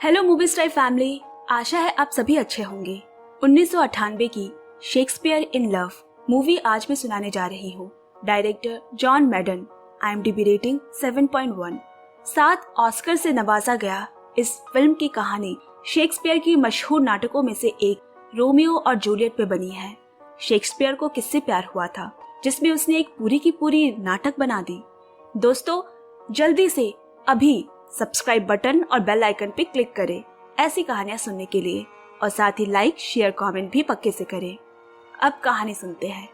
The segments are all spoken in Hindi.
हेलो मूवी स्टार फैमिली, आशा है आप सभी अच्छे होंगे। 1998 की शेक्सपियर इन लव मूवी आज मैं सुनाने जा रही हूँ। Director John मैडन, IMDb rating 7.1। 7 Oscar से नवाजा गया इस फिल्म की कहानी शेक्सपियर की मशहूर नाटकों में से एक रोमियो और जूलियट पे बनी है। शेक्सपियर को किससे प्यार हुआ था जिसमें उसने एक पूरी की पूरी नाटक बना दी। दोस्तों, जल्दी से अभी सब्सक्राइब बटन और बेल आइकन पे क्लिक करें ऐसी कहानियां सुनने के लिए, और साथ ही लाइक शेयर कमेंट भी पक्के से करें। अब कहानी सुनते हैं।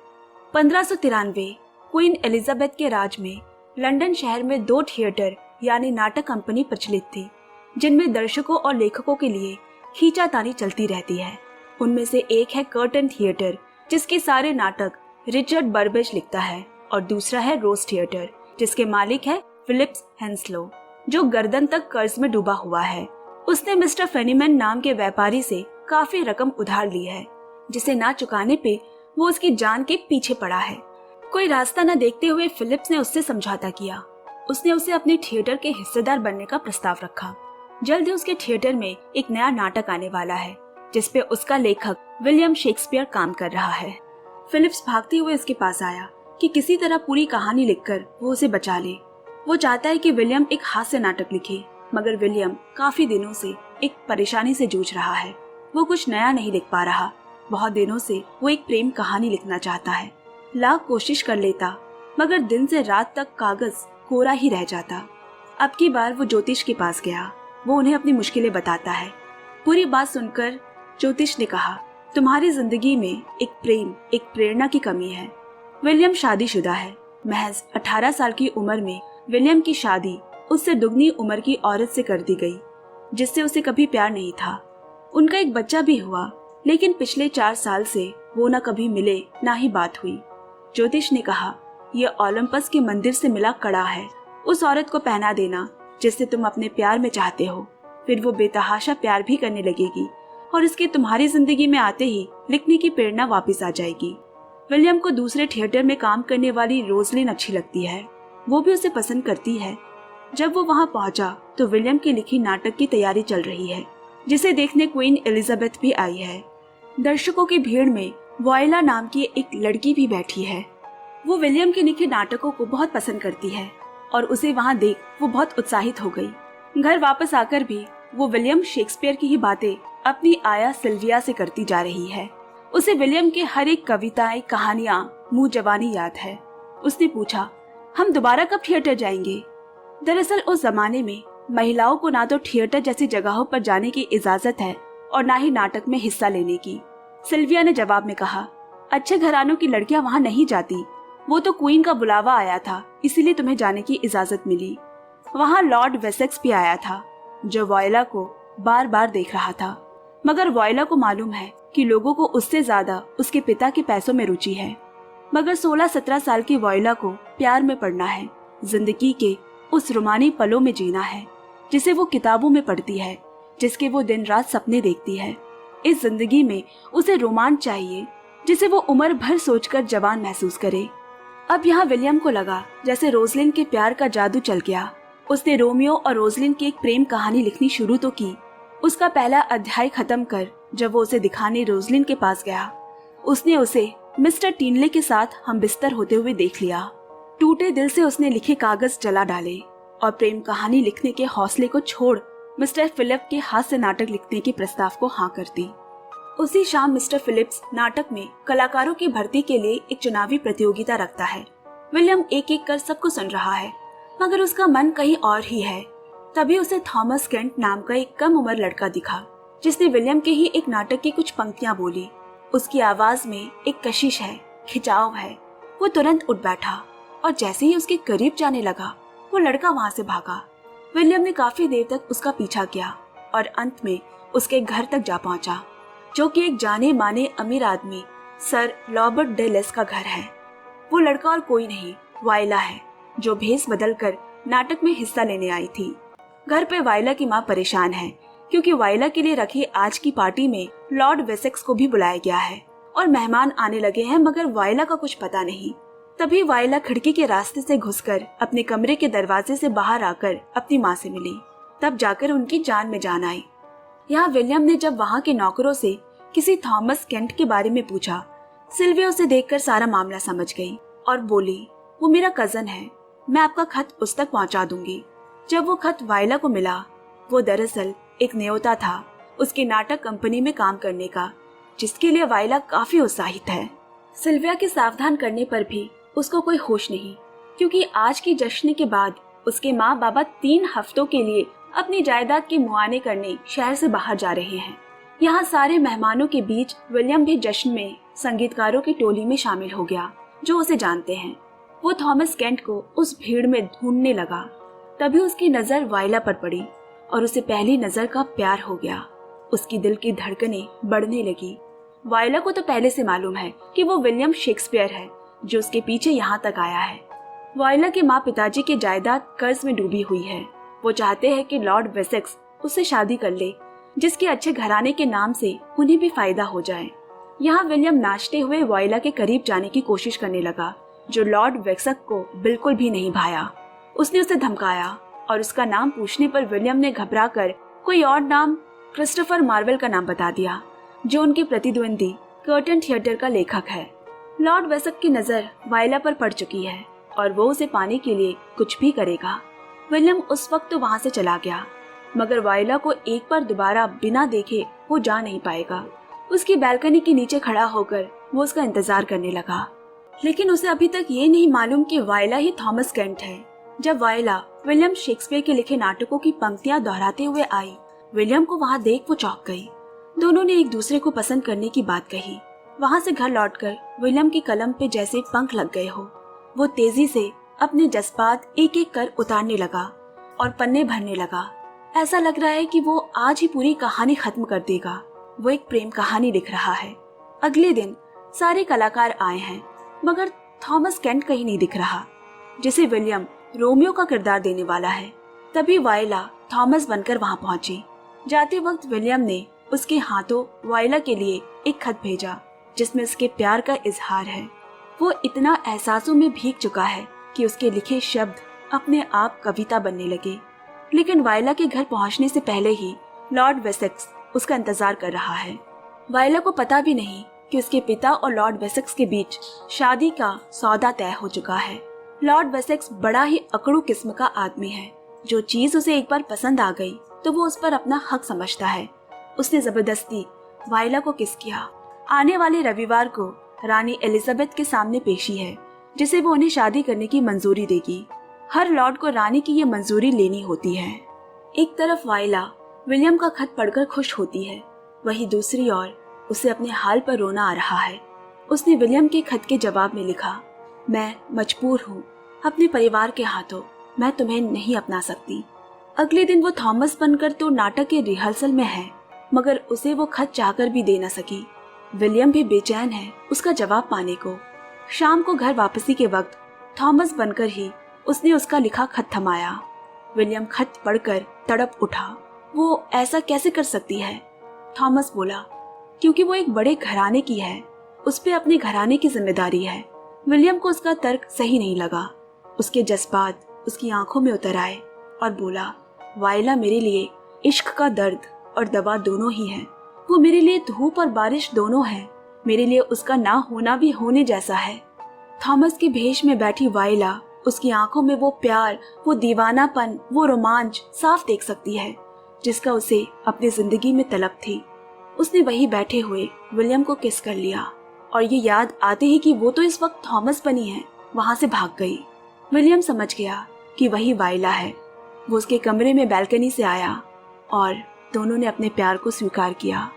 1593 क्वीन एलिजाबेथ के राज में लंदन शहर में 2 थिएटर यानी नाटक कंपनी प्रचलित थी, जिनमें दर्शकों और लेखकों के लिए खींचातानी चलती रहती है। उनमें से एक है कर्टन थिएटर, जिसके सारे नाटक रिचर्ड बर्बेज लिखता है, और दूसरा है रोज थिएटर, जिसके मालिक है फिलिप्स हेंस्लो, जो गर्दन तक कर्ज में डूबा हुआ है। उसने मिस्टर फेनीमैन नाम के व्यापारी से काफी रकम उधार ली है, जिसे ना चुकाने पे वो उसकी जान के पीछे पड़ा है। कोई रास्ता न देखते हुए फिलिप्स ने उससे समझौता किया। उसने उसे अपने थिएटर के हिस्सेदार बनने का प्रस्ताव रखा। जल्द ही उसके थिएटर में एक नया नाटक आने वाला है, जिसपे उसका लेखक विलियम शेक्सपियर काम कर रहा है। फिलिप्स भागते हुए उसके पास आया कि किसी तरह पूरी कहानी लिखकर वो उसे बचा ले। वो चाहता है कि विलियम एक हास्य नाटक लिखे, मगर विलियम काफी दिनों से एक परेशानी से जूझ रहा है। वो कुछ नया नहीं लिख पा रहा। बहुत दिनों से वो एक प्रेम कहानी लिखना चाहता है। लाख कोशिश कर लेता, मगर दिन से रात तक कागज कोरा ही रह जाता। अब की बार वो ज्योतिष के पास गया। वो उन्हें अपनी मुश्किलें बताता है। पूरी बात सुनकर ज्योतिष ने कहा, तुम्हारी जिंदगी में एक प्रेम, एक प्रेरणा की कमी है। विलियम शादीशुदा है। महज 18 साल की उम्र में विलियम की शादी उससे दुगनी उम्र की औरत से कर दी गई, जिससे उसे कभी प्यार नहीं था। उनका एक बच्चा भी हुआ, लेकिन पिछले 4 साल से वो न कभी मिले ना ही बात हुई। ज्योतिष ने कहा, यह ओलंपस के मंदिर से मिला कड़ा है। उस औरत को पहना देना जिससे तुम अपने प्यार में चाहते हो। फिर वो बेतहाशा प्यार भी करने लगेगी, और इसके तुम्हारी जिंदगी में आते ही लिखने की प्रेरणा वापस आ जाएगी। विलियम को दूसरे थिएटर में काम करने वाली रोजलिन अच्छी लगती है। वो भी उसे पसंद करती है। जब वो वहाँ पहुँचा तो विलियम की लिखी नाटक की तैयारी चल रही है, जिसे देखने क्वीन एलिजाबेथ भी आई है। दर्शकों की भीड़ में वॉयला नाम की एक लड़की भी बैठी है। वो विलियम के लिखे नाटकों को बहुत पसंद करती है, और उसे वहाँ देख वो बहुत उत्साहित हो गई। घर वापस आकर भी वो विलियम शेक्सपियर की ही बातें अपनी आया सिल्विया से करती जा रही है। उसे विलियम के हर एक कविताएं, कहानियां मुंह जबानी याद है। उसने पूछा, हम दोबारा कब थिएटर जाएंगे? दरअसल उस जमाने में महिलाओं को ना तो थिएटर जैसी जगहों पर जाने की इजाजत है और ना ही नाटक में हिस्सा लेने की। सिल्विया ने जवाब में कहा, अच्छे घरानों की लड़कियां वहां नहीं जाती। वो तो क्वीन का बुलावा आया था, इसीलिए तुम्हें जाने की इजाजत मिली। वहां लॉर्ड वेसेक्स भी आया था, जो वॉयला को बार बार देख रहा था, मगर वॉयला को मालूम है कि लोगों को उससे ज्यादा उसके पिता के पैसों में रुचि है। मगर 16-17 साल की वॉयला को प्यार में पड़ना है, जिंदगी के उस रोमानी पलों में जीना है जिसे वो किताबों में पढ़ती है, जिसके वो दिन रात सपने देखती है। इस जिंदगी में उसे रोमांच चाहिए, जिसे वो उम्र भर सोचकर जवान महसूस करे। अब यहाँ विलियम को लगा जैसे रोजलिन के प्यार का जादू चल गया। उसने रोमियो और रोजलिन की एक प्रेम कहानी लिखनी शुरू तो की। उसका पहला अध्याय खत्म कर जब वो उसे दिखाने रोजलिन के पास गया, उसने उसे मिस्टर टीनले के साथ हम बिस्तर होते हुए देख लिया। टूटे दिल से उसने लिखे कागज जला डाले और प्रेम कहानी लिखने के हौसले को छोड़ मिस्टर फिलिप के हास्य नाटक लिखने के प्रस्ताव को हाँ कर दी। उसी शाम मिस्टर फिलिप्स नाटक में कलाकारों की भर्ती के लिए एक चुनावी प्रतियोगिता रखता है। विलियम एक एक कर सबको सुन रहा है, मगर उसका मन कहीं और ही है। तभी उसे थॉमस केंट नाम का एक कम उम्र लड़का दिखा, जिसने विलियम के ही एक नाटक की कुछ पंक्तियां बोली। उसकी आवाज में एक कशिश है, खिंचाव है। वो तुरंत उठ बैठा, और जैसे ही उसके करीब जाने लगा वो लड़का वहां से भागा। विलियम ने काफी देर तक उसका पीछा किया और अंत में उसके घर तक जा पहुंचा, जो कि एक जाने माने अमीर आदमी सर रॉबर्ट डे लेस का घर है। वो लड़का और कोई नहीं, वायला है, जो भेष बदलकर नाटक में हिस्सा लेने आई थी। घर पे वायला की माँ परेशान है, क्योंकि वायला के लिए रखी आज की पार्टी में लॉर्ड वेसेक्स को भी बुलाया गया है और मेहमान आने लगे हैं, मगर वायला का कुछ पता नहीं। तभी वायला खिड़की के रास्ते से घुसकर अपने कमरे के दरवाजे से बाहर आकर अपनी माँ से मिली। तब जाकर उनकी जान में जान आई। यहाँ विलियम ने जब वहाँ के नौकरों से किसी थॉमस केंट के बारे में पूछा, सिल्विया उसे देखकर सारा मामला समझ गई और बोली, वो मेरा कजन है, मैं आपका खत उस तक पहुँचा दूंगी। जब वो खत वायला को मिला, वो दरअसल एक न्योता था उसकी नाटक कंपनी में काम करने का, जिसके लिए वायला काफी उत्साहित है। सिल्विया के सावधान करने पर भी उसको कोई होश नहीं, क्योंकि आज के जश्न के बाद उसके माँ बाबा 3 हफ्तों के लिए अपनी जायदाद के मुआयने करने शहर से बाहर जा रहे हैं। यहाँ सारे मेहमानों के बीच विलियम भी जश्न में संगीतकारों की टोली में शामिल हो गया जो उसे जानते हैं। वो थॉमस केंट को उस भीड़ में ढूंढने लगा। तभी उसकी नजर वायला पर पड़ी और उसे पहली नजर का प्यार हो गया। उसकी दिल की धड़कनें बढ़ने लगी। वायला को तो पहले से मालूम है कि वो विलियम शेक्सपियर है जो उसके पीछे यहाँ तक आया है। वायला के माँ पिताजी की जायदाद कर्ज में डूबी हुई है। वो चाहते हैं कि लॉर्ड वेसेक्स उससे शादी कर ले, जिसके अच्छे घराने के नाम से उन्हें भी फायदा हो जाए। यहाँ विलियम नाचते हुए वायला के करीब जाने की कोशिश करने लगा, जो लॉर्ड वेसेक्स को बिल्कुल भी नहीं भाया। उसने उसे धमकाया और उसका नाम पूछने पर विलियम ने घबराकर कोई और नाम क्रिस्टोफर मार्वेल का नाम बता दिया, जो उनके प्रतिद्वंदी कर्टन थिएटर का लेखक है। लॉर्ड वेसेक्स की नजर वायला पर पड़ चुकी है और वो उसे पाने के लिए कुछ भी करेगा। विलियम उस वक्त तो वहाँ से चला गया, मगर वायला को एक बार दोबारा बिना देखे वो जा नहीं पाएगा। उसकी बैल्कनी के नीचे खड़ा होकर वो उसका इंतजार करने लगा, लेकिन उसे अभी तक ये नहीं मालूम कि वायला ही थॉमस केंट है। जब वायला विलियम शेक्सपियर के लिखे नाटकों की पंक्तियां दोहराते हुए आई, विलियम को वहाँ देख वो चौंक गई। दोनों ने एक दूसरे को पसंद करने की बात कही। वहाँ से घर लौटकर विलियम की कलम पे जैसे पंख लग गए हो। वो तेजी से अपने जज्बात एक एक कर उतारने लगा और पन्ने भरने लगा। ऐसा लग रहा है कि वो आज ही पूरी कहानी खत्म कर देगा। वो एक प्रेम कहानी लिख रहा है। अगले दिन सारे कलाकार आए हैं, मगर थॉमस केंट कहीं नहीं दिख रहा, जिसे विलियम रोमियो का किरदार देने वाला है। तभी वायला थॉमस बनकर वहां पहुंची। जाते वक्त विलियम ने उसके हाथों वायला के लिए एक खत भेजा, जिसमें उसके प्यार का इजहार है। वो इतना एहसासों में भीग चुका है कि उसके लिखे शब्द अपने आप कविता बनने लगे। लेकिन वायला के घर पहुंचने से पहले ही लॉर्ड वेसेक्स उसका इंतजार कर रहा है। वायला को पता भी नहीं कि उसके पिता और लॉर्ड वेसेक्स के बीच शादी का सौदा तय हो चुका है। लॉर्ड वेसेक्स बड़ा ही अकड़ू किस्म का आदमी है। जो चीज उसे एक बार पसंद आ गई तो वो उस पर अपना हक समझता है। उसने जबरदस्ती वायला को किस किया। आने वाले रविवार को रानी एलिजाबेथ के सामने पेशी है, जिसे वो उन्हें शादी करने की मंजूरी देगी। हर लॉर्ड को रानी की ये मंजूरी लेनी होती है। एक तरफ वायला विलियम का खत पढ़कर खुश होती है, वहीं दूसरी ओर उसे अपने हाल पर रोना आ रहा है। उसने विलियम के खत के जवाब में लिखा, मैं मजबूर हूँ, अपने परिवार के हाथों मैं तुम्हें नहीं अपना सकती। अगले दिन वो थॉमस बनकर तो नाटक के रिहर्सल में है, मगर उसे वो खत चाहकर भी दे न सकी। विलियम भी बेचैन है उसका जवाब पाने को। शाम को घर वापसी के वक्त थॉमस बनकर ही उसने उसका लिखा खत थमाया। विलियम खत पढ़कर तड़प उठा। वो ऐसा कैसे कर सकती है? थॉमस बोला, क्योंकि वो एक बड़े घराने की है, उस पे अपने घराने की जिम्मेदारी है। विलियम को उसका तर्क सही नहीं लगा। उसके जज्बात उसकी आंखों में उतर आए और बोला, वायला मेरे लिए इश्क का दर्द और दवा दोनों ही है। वो मेरे लिए धूप और बारिश दोनों है। मेरे लिए उसका ना होना भी होने जैसा है। थॉमस की भेष में बैठी वायला उसकी आंखों में वो प्यार, वो दीवानापन, वो रोमांच साफ देख सकती है, जिसका उसे अपनी जिंदगी में तलब थी। उसने वही बैठे हुए विलियम को किस कर लिया और ये याद आते ही कि वो तो इस वक्त थॉमस बनी है, वहां से भाग गई। विलियम समझ गया कि वही वायला है। वो उसके कमरे में बैल्कनी से आया और दोनों ने अपने प्यार को स्वीकार किया।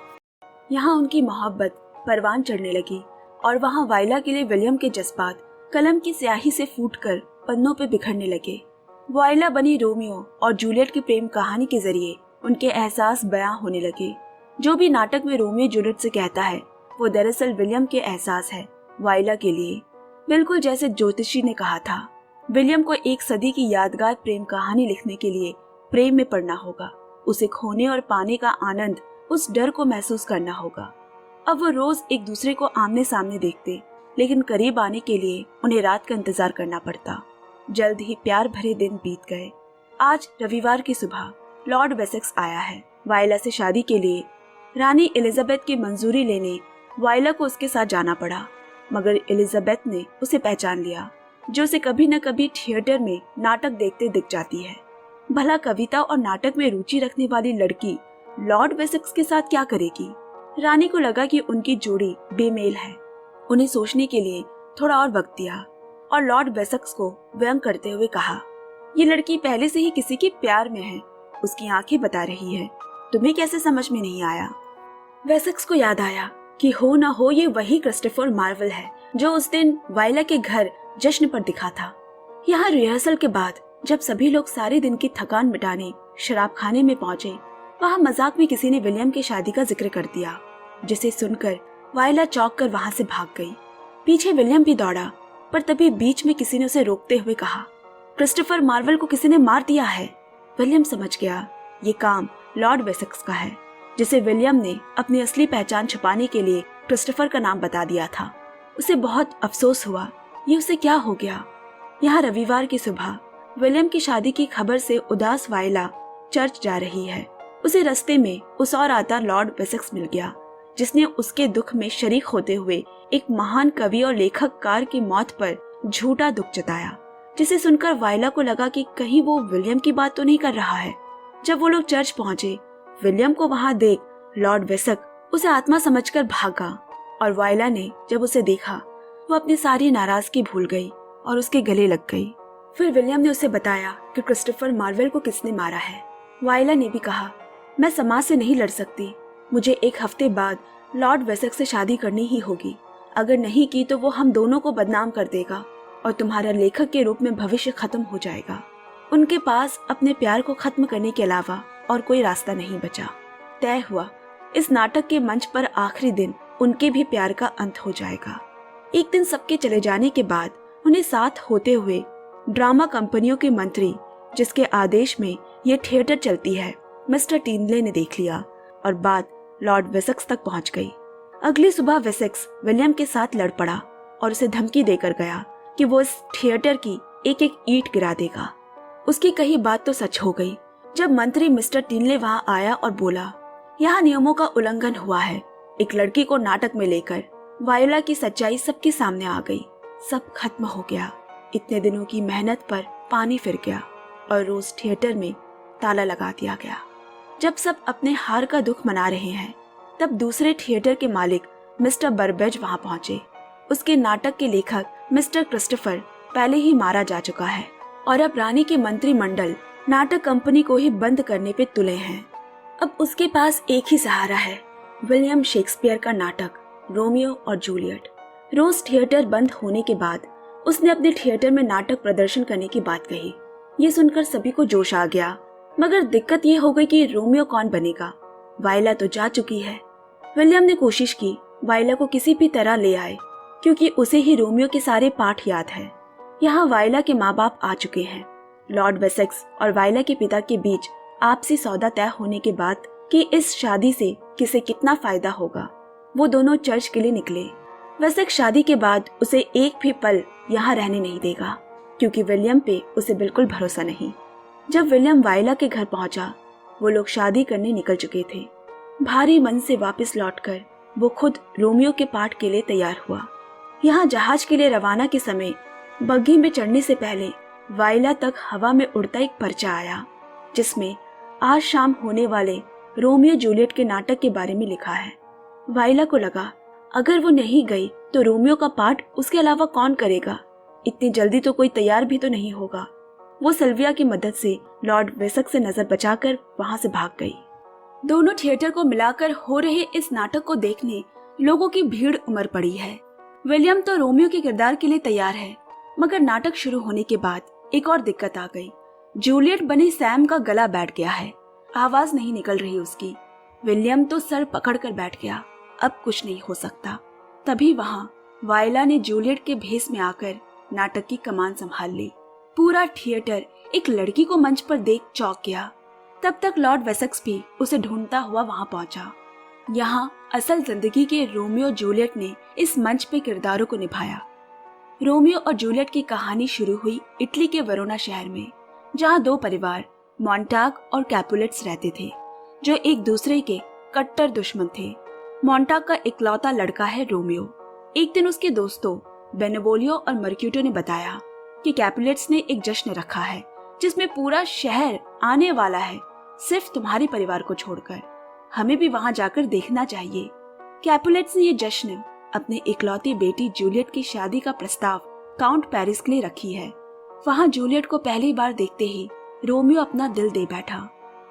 यहाँ उनकी मोहब्बत परवान चढ़ने लगी और वहाँ वायला के लिए विलियम के जज्बात कलम की स्याही से फूटकर पन्नों पे बिखरने लगे। वायला बनी रोमियो और जूलियट की प्रेम कहानी के जरिए उनके एहसास बयां होने लगे। जो भी नाटक में रोमियो जूलियट से कहता है, वो दरअसल विलियम के एहसास है वायला के लिए। बिल्कुल जैसे ज्योतिषी ने कहा था, विलियम को एक सदी की यादगार प्रेम कहानी लिखने के लिए प्रेम में पड़ना होगा। उसे खोने और पाने का आनंद, उस डर को महसूस करना होगा। अब वो रोज एक दूसरे को आमने सामने देखते, लेकिन करीब आने के लिए उन्हें रात का इंतजार करना पड़ता। जल्द ही प्यार भरे दिन बीत गए। आज रविवार की सुबह लॉर्ड वेसेक्स आया है। वायला से शादी के लिए रानी एलिजाबेथ की मंजूरी लेने वायला को उसके साथ जाना पड़ा, मगर एलिजाबेथ ने उसे पहचान लिया, जो उसे कभी न कभी थिएटर में नाटक देखते दिख जाती है। भला कविता और नाटक में रुचि रखने वाली लड़की लॉर्ड वेसेक्स के साथ क्या करेगी? रानी को लगा कि उनकी जोड़ी बेमेल है। उन्हें सोचने के लिए थोड़ा और वक्त दिया और लॉर्ड वेसेक्स को व्यंग करते हुए कहा, ये लड़की पहले से ही किसी के प्यार में है, उसकी आंखें बता रही है, तुम्हें कैसे समझ में नहीं आया? वेसेक्स को याद आया कि हो ना हो ये वही क्रिस्टोफर मार्वल है जो उस दिन वायला के घर जश्न पर दिखा था। यहाँ रिहर्सल के बाद जब सभी लोग सारे दिन की थकान मिटाने शराब खाने में पहुंचे, वहाँ मजाक में किसी ने विलियम की शादी का जिक्र कर दिया, जिसे सुनकर वायला चौंक कर वहाँ से भाग गई। पीछे विलियम भी दौड़ा, पर तभी बीच में किसी ने उसे रोकते हुए कहा, क्रिस्टोफर मार्वल को किसी ने मार दिया है। विलियम समझ गया ये काम लॉर्ड वेसेक्स का है, जिसे विलियम ने अपनी असली पहचान छुपाने के लिए क्रिस्टोफर का नाम बता दिया था। उसे बहुत अफसोस हुआ, ये उसे क्या हो गया। यहाँ रविवार की सुबह विलियम की शादी की खबर से उदास वायला चर्च जा रही है। उसे रास्ते में उस और आता लॉर्ड वेसेक्स मिल गया, जिसने उसके दुख में शरीक होते हुए एक महान कवि और लेखककार की मौत पर झूठा दुख जताया, जिसे सुनकर वायला को लगा कि कहीं वो विलियम की बात तो नहीं कर रहा है। जब वो लोग चर्च पहुंचे, विलियम को वहां देख लॉर्ड वेसेक्स उसे आत्मा समझकर भागा, और वायला ने जब उसे देखा वो अपनी सारी नाराजगी भूल गई और उसके गले लग गई। फिर विलियम ने उसे बताया कि क्रिस्टोफर मार्वल को किसने मारा है। वायला ने भी कहा, मैं समाज से नहीं लड़ सकती, मुझे एक हफ्ते बाद लॉर्ड वेसेक्स से शादी करनी ही होगी। अगर नहीं की तो वो हम दोनों को बदनाम कर देगा और तुम्हारा लेखक के रूप में भविष्य खत्म हो जाएगा। उनके पास अपने प्यार को खत्म करने के अलावा और कोई रास्ता नहीं बचा। तय हुआ इस नाटक के मंच पर आखिरी दिन उनके भी प्यार का अंत हो जाएगा। एक दिन सबके चले जाने के बाद उन्हें साथ होते हुए ड्रामा कंपनियों के मंत्री, जिसके आदेश में ये थिएटर चलती है, मिस्टर टिनले ने देख लिया और बात लॉर्ड वेसेक्स तक पहुंच गई। अगली सुबह वेसेक्स विलियम के साथ लड़ पड़ा और उसे धमकी देकर गया कि वो इस थिएटर की एक एक ईंट गिरा देगा। उसकी कही बात तो सच हो गई जब मंत्री मिस्टर टिनले वहां आया और बोला, यहाँ नियमों का उल्लंघन हुआ है। एक लड़की को नाटक में लेकर वायोला की सच्चाई सबके सामने आ गई। सब खत्म हो गया। इतने दिनों की मेहनत पर पानी फिर गया और रोज थिएटर में ताला लगा दिया गया। जब सब अपने हार का दुख मना रहे हैं, तब दूसरे थिएटर के मालिक मिस्टर बर्बेज वहां पहुंचे। उसके नाटक के लेखक मिस्टर क्रिस्टोफर पहले ही मारा जा चुका है और अब रानी के मंत्रिमंडल नाटक कंपनी को ही बंद करने पे तुले हैं। अब उसके पास एक ही सहारा है, विलियम शेक्सपियर का नाटक रोमियो और जूलियट। रोज थिएटर बंद होने के बाद उसने अपने थिएटर में नाटक प्रदर्शन करने की बात कही। ये सुनकर सभी को जोश आ गया, मगर दिक्कत ये हो गई कि रोमियो कौन बनेगा। वायला तो जा चुकी है। विलियम ने कोशिश की वायला को किसी भी तरह ले आए, क्योंकि उसे ही रोमियो के सारे पाठ याद है। यहाँ वायला के माँ बाप आ चुके हैं। लॉर्ड वेसेक्स और वायला के पिता के बीच आपसी सौदा तय होने के बाद कि इस शादी से किसे कितना फायदा होगा, वो दोनों चर्च के लिए निकले। वेसेक्स शादी के बाद उसे एक भी पल यहाँ रहने नहीं देगा, क्योंकि विलियम पे उसे बिल्कुल भरोसा नहीं। जब विलियम वायला के घर पहुंचा, वो लोग शादी करने निकल चुके थे। भारी मन से वापस लौटकर वो खुद रोमियो के पाठ के लिए तैयार हुआ। यहाँ जहाज के लिए रवाना के समय बग्घी में चढ़ने से पहले वायला तक हवा में उड़ता एक पर्चा आया, जिसमें आज शाम होने वाले रोमियो जूलियट के नाटक के बारे में लिखा है। वायला को लगा अगर वो नहीं गई तो रोमियो का पाठ उसके अलावा कौन करेगा। इतनी जल्दी तो कोई तैयार भी तो नहीं होगा। वो सिल्विया की मदद से लॉर्ड वेसेक्स से नजर बचाकर वहां से भाग गई। दोनों थिएटर को मिलाकर हो रहे इस नाटक को देखने लोगों की भीड़ उमड़ पड़ी है। विलियम तो रोमियो के किरदार के लिए तैयार है, मगर नाटक शुरू होने के बाद एक और दिक्कत आ गई। जूलियट बनी सैम का गला बैठ गया है, आवाज नहीं निकल रही उसकी। विलियम तो सर पकड़कर बैठ गया, अब कुछ नहीं हो सकता। तभी वहां वायला ने जूलियट के भेस में आकर नाटक की कमान संभाल ली। पूरा थिएटर एक लड़की को मंच पर देख चौंक गया। तब तक लॉर्ड वेसेक्स भी उसे ढूंढता हुआ वहां पहुंचा। यहाँ असल जिंदगी के रोमियो जूलियट ने इस मंच पे किरदारों को निभाया। रोमियो और जूलियट की कहानी शुरू हुई इटली के वरोना शहर में, जहाँ दो परिवार मोंटाग और कैपुलेट्स रहते थे। जो एक दूसरे के कट्टर दुश्मन थे। मोंटाग का इकलौता लड़का है रोमियो। एक दिन उसके दोस्तों बेनेवोलियो और मर्क्यूटो ने बताया कि कैपुलेट्स ने एक जश्न रखा है जिसमें पूरा शहर आने वाला है, सिर्फ तुम्हारे परिवार को छोड़कर। हमें भी वहां जाकर देखना चाहिए। कैपुलेट्स ने ये जश्न अपने इकलौती बेटी जूलियट की शादी का प्रस्ताव काउंट पेरिस के लिए रखी है। वहां जूलियट को पहली बार देखते ही रोमियो अपना दिल दे बैठा।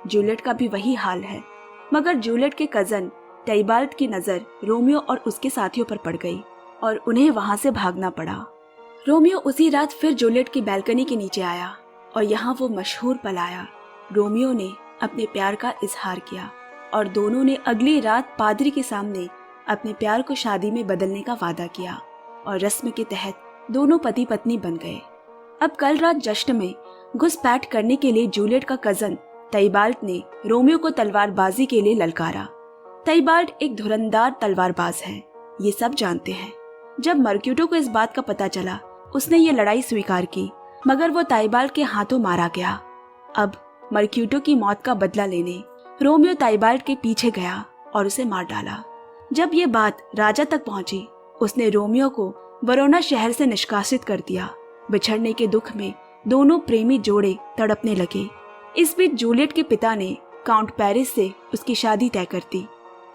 जूलियट का भी वही हाल है, मगर जूलियट के कजन टाइबाल्ट की नजर रोमियो और उसके साथियों पर पड़ गई और उन्हें वहां से भागना पड़ा। रोमियो उसी रात फिर जूलियट की बैल्कनी के नीचे आया और यहाँ वो मशहूर पल आया। रोमियो ने अपने प्यार का इजहार किया और दोनों ने अगली रात पादरी के सामने अपने प्यार को शादी में बदलने का वादा किया और रस्म के तहत दोनों पति पत्नी बन गए। अब कल रात जश्न में घुसपैठ करने के लिए जूलियट का कजन टाइबाल्ट ने रोमियो को तलवारबाजी के लिए ललकारा। टाइबाल्ट एक धुरंधार तलवारबाज है, ये सब जानते हैं। जब मर्क्यूटो को इस बात का पता चला, उसने ये लड़ाई स्वीकार की, मगर वो टाइबाल्ट के हाथों मारा गया। अब मर्क्यूटो की मौत का बदला लेने रोमियो टाइबाल्ट के पीछे गया और उसे मार डाला। जब ये बात राजा तक पहुंची, उसने रोमियो को वरोना शहर से निष्कासित कर दिया। बिछड़ने के दुख में दोनों प्रेमी जोड़े तड़पने लगे। इस बीच जूलियट के पिता ने काउंट पेरिस से उसकी शादी तय कर दी।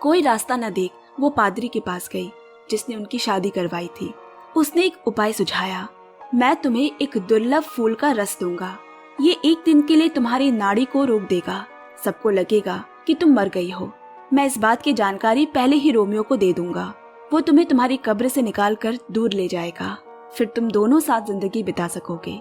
कोई रास्ता न देख वो पादरी के पास गई जिसने उनकी शादी करवाई थी। उसने एक उपाय सुझाया, मैं तुम्हें एक दुर्लभ फूल का रस दूंगा। ये एक दिन के लिए तुम्हारी नाड़ी को रोक देगा। सबको लगेगा कि तुम मर गई हो। मैं इस बात की जानकारी पहले ही रोमियो को दे दूंगा। वो तुम्हें तुम्हारी कब्र से निकाल कर दूर ले जाएगा, फिर तुम दोनों साथ जिंदगी बिता सकोगे।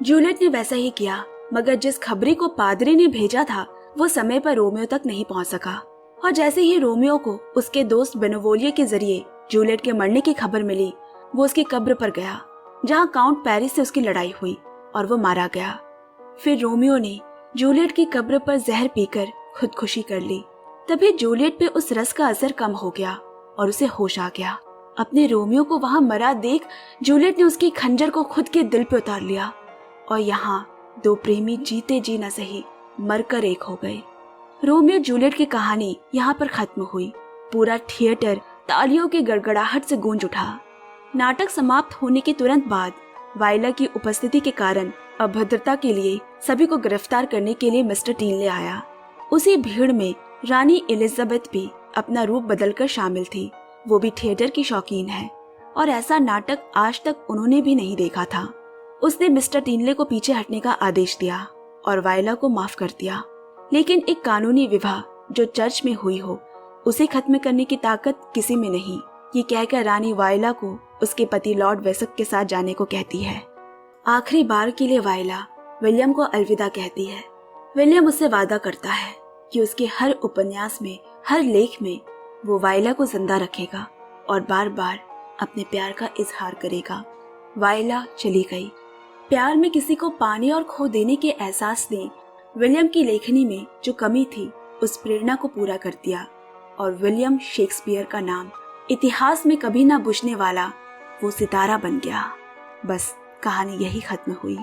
जूलियट ने वैसा ही किया, मगर जिस खबरी को पादरी ने भेजा था वो समय पर रोमियो तक नहीं पहुंच सका। और जैसे ही रोमियो को उसके दोस्त बेनेवोलियो के जरिए जूलियट के मरने की खबर मिली, वो उसकी कब्र पर गया जहां काउंट पेरिस से उसकी लड़ाई हुई और वो मारा गया। फिर रोमियो ने जूलियट की कब्र पर जहर पीकर खुदकुशी कर ली। तभी जूलियट पे उस रस का असर कम हो गया और उसे होश आ गया। अपने रोमियो को वहां मरा देख जूलियट ने उसकी खंजर को खुद के दिल पे उतार लिया और यहाँ दो प्रेमी जीते जी न सही मरकर एक हो गए। रोमियो जूलियट की कहानी यहाँ पर खत्म हुई। पूरा थिएटर तालियों की गड़गड़ाहट से गूंज उठा। नाटक समाप्त होने के तुरंत बाद वायला की उपस्थिति के कारण अभद्रता के लिए सभी को गिरफ्तार करने के लिए मिस्टर टीनले आया। उसी भीड़ में रानी एलिजाबेथ भी अपना रूप बदलकर शामिल थी। वो भी थिएटर की शौकीन है और ऐसा नाटक आज तक उन्होंने भी नहीं देखा था। उसने मिस्टर टीनले को पीछे हटने का आदेश दिया और वायला को माफ कर दिया, लेकिन एक कानूनी विवाह जो चर्च में हुई हो उसे खत्म करने की ताकत किसी में नहीं। ये कहकर रानी वायला को उसके पति लॉर्ड वेसक के साथ जाने को कहती है। आखिरी बार के लिए वायला विलियम को अलविदा कहती है। विलियम उससे वादा करता है कि उसके हर उपन्यास में, हर लेख में वो वायला को जिंदा रखेगा और बार बार अपने प्यार का इजहार करेगा। वायला चली गई। प्यार में किसी को पाने और खो देने के एहसास ने विलियम की लेखनी में जो कमी थी उस प्रेरणा को पूरा कर दिया और विलियम शेक्सपियर का नाम इतिहास में कभी ना बुझने वाला वो सितारा बन गया। बस कहानी यही खत्म हुई।